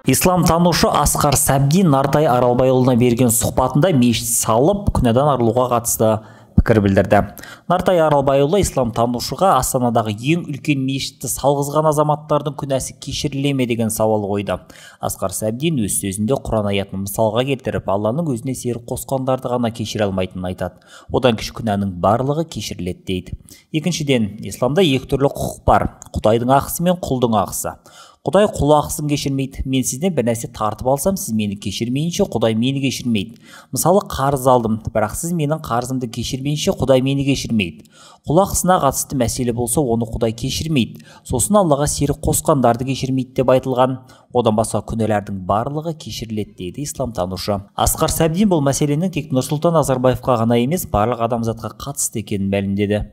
Исламтанушы Асқар Сәбдин Нартай Аралбайұлына берген сұхбатында мешіт салып, күнәдан арылуға қатысты пікір білдірді. Нартай Аралбайұлы исламтанушыға Астанадағы ең үлкен мешітті салғызған азаматтардың күнәсі кешіріле ме деген сауал қойды. Асқар Сәбдин өз сөзінде Құран аятын мысалға келтіріп, Алланың өзіне серік қосқандарды ғана кешіре алмайтынын айтады. Одан кіші күнәнің барлығы кешіріледі дейді. Екіншіден, исламда екі түрлі құқық бар: Құдайдың ақысы мен құлдың ақысы. Құдай құл ақысын кешірмейді. Мен сізден бір нәрсе тартып алсам, сіз мені кешірмейінше, Құдай мені кешірмейді. Мысалы, қарыз алдым, бірақ сіз менің қарызымды кешірмейінше, Құдай мені кешірмейді. Құл ақысына қатысты мәселе болса, оны Құдай кешірмейді. Сосын Аллаға серік қосқандарды кешірмейді деп айтылған. Одан басқа күнәлардың барлығы кешіріледі дейді исламтанушы. Асқар Сәбдин бұл мәселенің тек Нұрсұлтан Назарбаевқа ғана емес, барлық адамзатқа қатысты екенін мәлімдеді.